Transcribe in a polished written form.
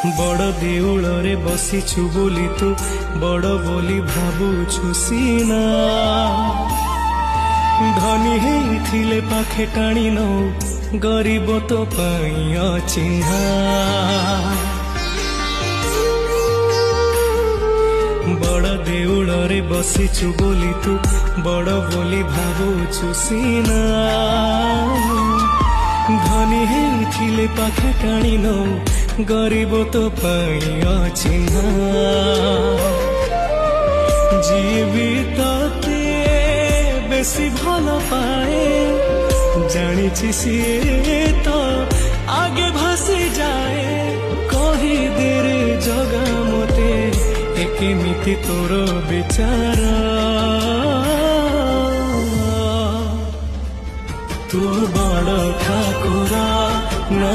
बड़ देउଳରେ बसिछु बोली तू बड़ बोली भाबुछु सीना धनी हेइथिले पाखे टाणी नौ गरीब तो पाई अचिन्हा बड़ देउଳରେ बसिछु बोली तू बड़ बोली भाबुछु सीना धनी हेइथिले पाखे टाणी नौ गरीब तो पाई अचिन्हा जीवित बेसी भल पाए जानी सीए तो आगे भासी जाए कही दे रे जगा मते केमिति तोर विचार तू बड़ ठाकुर ना